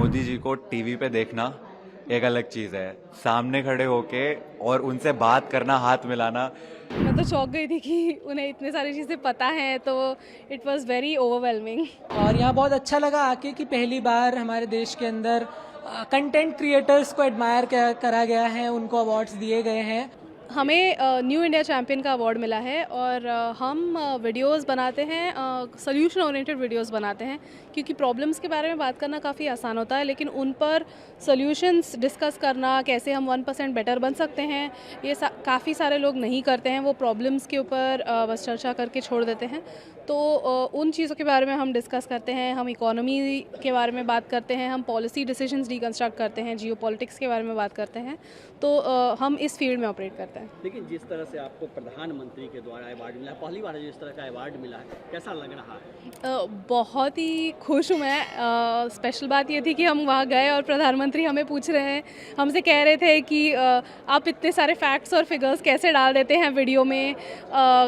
मोदी जी को टीवी पे देखना एक अलग चीज़ है, सामने खड़े होके और उनसे बात करना, हाथ मिलाना। मैं तो चौंक गई थी कि उन्हें इतनी सारी चीज़ें पता हैं, तो इट वाज वेरी ओवरवेलमिंग। और यहाँ बहुत अच्छा लगा आके कि पहली बार हमारे देश के अंदर कंटेंट क्रिएटर्स को एडमायर करा गया है, उनको अवार्ड्स दिए गए हैं। हमें न्यू इंडिया चैम्पियन का अवार्ड मिला है और हम वीडियोस बनाते हैं, सोल्यूशन ओरिएंटेड वीडियोस बनाते हैं, क्योंकि प्रॉब्लम्स के बारे में बात करना काफ़ी आसान होता है, लेकिन उन पर सोल्यूशंस डिस्कस करना, कैसे हम 1% बेटर बन सकते हैं, ये काफ़ी सारे लोग नहीं करते हैं। वो प्रॉब्लम्स के ऊपर बस चर्चा करके छोड़ देते हैं। तो उन चीज़ों के बारे में हम डिस्कस करते हैं, हम इकोनॉमी के बारे में बात करते हैं, हम पॉलिसी डिसीजंस डिकंस्ट्रक्ट करते हैं, जियो पॉलिटिक्स के बारे में बात करते हैं। तो हम इस फील्ड में ऑपरेट करते हैं। लेकिन जिस तरह से आपको प्रधानमंत्री के द्वारा अवार्ड मिला है, पहली बार है जिस तरह का अवार्ड मिला है, कैसा लग रहा है? बहुत ही खुश हूँ मैं। स्पेशल बात ये थी कि हम वहाँ गए और प्रधानमंत्री हमें पूछ रहे हैं, हमसे कह रहे थे कि आप इतने सारे फैक्ट्स और फिगर्स कैसे डाल देते हैं वीडियो में,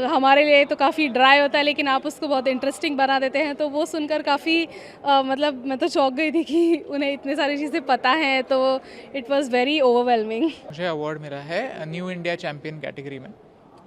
हमारे लिए तो काफ़ी ड्राई होता है लेकिन आप उसको बहुत इंटरेस्टिंग बना देते हैं। तो वो सुनकर काफ़ी मतलब मैं तो चौंक गई थी कि उन्हें इतनी सारी चीज़ें पता हैं, तो इट वाज वेरी ओवरवेलमिंग। मुझे अवार्ड मिला है न्यू इंडिया चैम्पियन कैटेगरी में।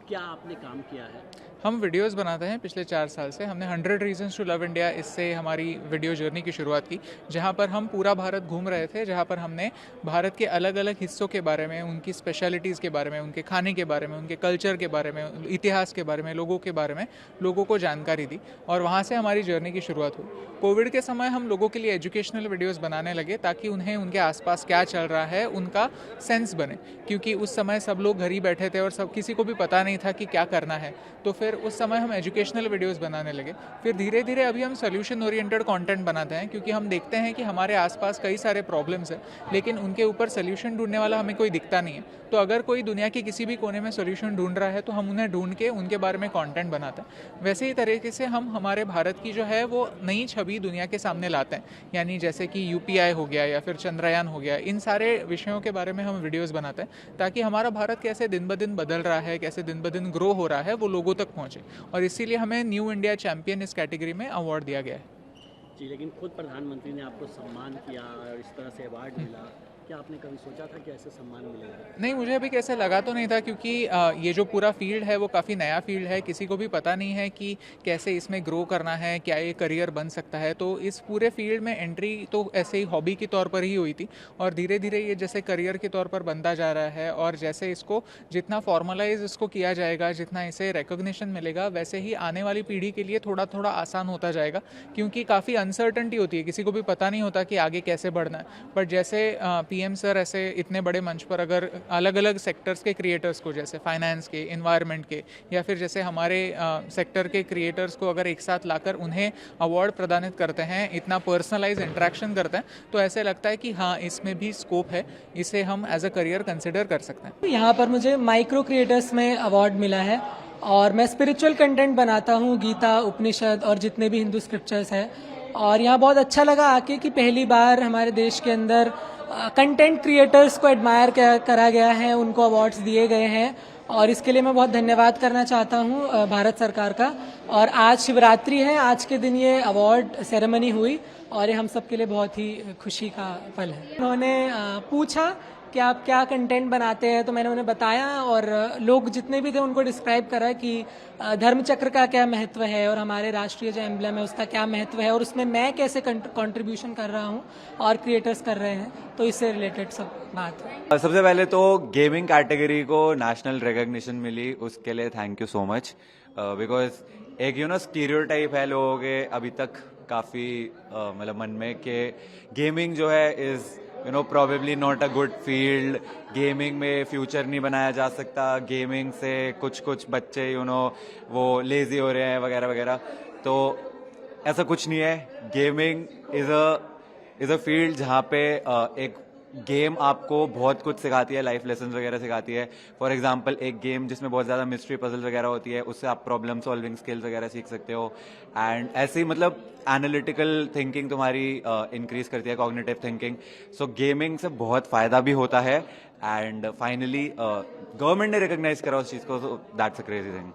क्या आपने काम किया है? हम वीडियोस बनाते हैं पिछले 4 साल से। हमने 100 रीजन्स टू लव इंडिया, इससे हमारी वीडियो जर्नी की शुरुआत की, जहां पर हम पूरा भारत घूम रहे थे, जहां पर हमने भारत के अलग अलग हिस्सों के बारे में, उनकी स्पेशलिटीज़ के बारे में, उनके खाने के बारे में, उनके कल्चर के बारे में, इतिहास के बारे में, लोगों के बारे में लोगों को जानकारी दी और वहाँ से हमारी जर्नी की शुरुआत हुई। कोविड के समय हम लोगों के लिए एजुकेशनल वीडियोज़ बनाने लगे ताकि उन्हें उनके आसपास क्या चल रहा है उनका सेंस बने, क्योंकि उस समय सब लोग घर ही बैठे थे और सब किसी को भी पता नहीं था कि क्या करना है। तो फिर उस समय हम एजुकेशनल वीडियोस बनाने लगे। फिर धीरे धीरे अभी हम सोल्यूशन ओरिएंटेड कंटेंट बनाते हैं, क्योंकि हम देखते हैं कि हमारे आसपास कई सारे प्रॉब्लम्स हैं लेकिन उनके ऊपर सोल्यूशन ढूंढने वाला हमें कोई दिखता नहीं है। तो अगर कोई दुनिया के किसी भी कोने में सोल्यूशन ढूंढ रहा है तो हम उन्हें ढूंढ के उनके बारे में कंटेंट बनाते हैं। वैसे ही तरीके से हम हमारे भारत की जो है वो नई छवि दुनिया के सामने लाते हैं, यानी जैसे कि यूपीआई हो गया या फिर चंद्रयान हो गया, इन सारे विषयों के बारे में हम वीडियोस बनाते हैं ताकि हमारा भारत कैसे दिन ब दिन बदल रहा है, कैसे दिन ब दिन ग्रो हो रहा है, वो लोगों तक पहुँचे। और इसीलिए हमें न्यू इंडिया चैम्पियन इस कैटेगरी में अवार्ड दिया गया है। जी, लेकिन खुद प्रधानमंत्री ने आपको सम्मान किया और इस तरह से अवार्ड मिला, क्या आपने कभी सोचा था कि ऐसे सम्मान मिलेगा? नहीं, मुझे अभी कैसे लगा तो नहीं था, क्योंकि ये जो पूरा फील्ड है वो काफ़ी नया फील्ड है, किसी को भी पता नहीं है कि कैसे इसमें ग्रो करना है, क्या ये करियर बन सकता है। तो इस पूरे फील्ड में एंट्री तो ऐसे ही हॉबी के तौर पर ही हुई थी और धीरे धीरे ये जैसे करियर के तौर पर बनता जा रहा है और जैसे इसको जितना फॉर्मलाइज इसको किया जाएगा, जितना इसे रिकॉग्निशन मिलेगा, वैसे ही आने वाली पीढ़ी के लिए थोड़ा थोड़ा आसान होता जाएगा, क्योंकि काफ़ी अनसर्टनिटी होती है, किसी को भी पता नहीं होता कि आगे कैसे बढ़ना है। बट जैसे पीएम सर ऐसे इतने बड़े मंच पर अगर अलग अलग सेक्टर्स के क्रिएटर्स को, जैसे फाइनेंस के, इन्वायरमेंट के, या फिर जैसे हमारे सेक्टर के क्रिएटर्स को अगर एक साथ लाकर उन्हें अवार्ड प्रदानित करते हैं, इतना पर्सनलाइज इंटरेक्शन करते हैं, तो ऐसे लगता है कि हाँ, इसमें भी स्कोप है, इसे हम एज अ करियर कंसिडर कर सकते हैं। यहाँ पर मुझे माइक्रो क्रिएटर्स में अवार्ड मिला है और मैं स्पिरिचुअल कंटेंट बनाता हूँ, गीता, उपनिषद और जितने भी हिंदू स्क्रिप्चर्स हैं। और यहाँ बहुत अच्छा लगा आके कि पहली बार हमारे देश के अंदर कंटेंट क्रिएटर्स को एडमायर करा गया है, उनको अवार्ड्स दिए गए हैं और इसके लिए मैं बहुत धन्यवाद करना चाहता हूँ भारत सरकार का। और आज शिवरात्रि है, आज के दिन ये अवार्ड सेरेमनी हुई और ये हम सब के लिए बहुत ही खुशी का पल है। उन्होंने पूछा कि आप क्या कंटेंट बनाते हैं, तो मैंने उन्हें बताया और लोग जितने भी थे उनको डिस्क्राइब करा कि धर्मचक्र का क्या महत्व है और हमारे राष्ट्रीय जो एम्ब्लम है उसका क्या महत्व है और उसमें मैं कैसे कंट्रीब्यूशन कर रहा हूँ और क्रिएटर्स कर रहे हैं, तो इससे रिलेटेड सब बात है। सबसे पहले तो गेमिंग कैटेगरी को नेशनल रिकॉग्निशन मिली, उसके लिए thank you so much. Because एक स्टीरियोटाइप है लोगों के अभी तक काफ़ी मतलब मन में कि गेमिंग जो है is probably not a good field, gaming में फ्यूचर नहीं बनाया जा सकता, गेमिंग से कुछ बच्चे वो लेजी हो रहे हैं वगैरह वगैरह। तो ऐसा कुछ नहीं है। गेमिंग इज़ अ फील्ड जहाँ पे एक गेम आपको बहुत कुछ सिखाती है, लाइफ लेसन्स वगैरह सिखाती है। फॉर एग्जांपल एक गेम जिसमें बहुत ज़्यादा मिस्ट्री पजल वगैरह होती है, उससे आप प्रॉब्लम सॉल्विंग स्किल्स वगैरह सीख सकते हो। एंड ऐसे ही मतलब एनालिटिकल थिंकिंग तुम्हारी इंक्रीज करती है, कॉग्निटिव थिंकिंग। सो गेमिंग से बहुत फ़ायदा भी होता है एंड फाइनली गवर्नमेंट ने रिकॉग्नाइज करा उस चीज़ को, दैट्स अ क्रेजी थिंग।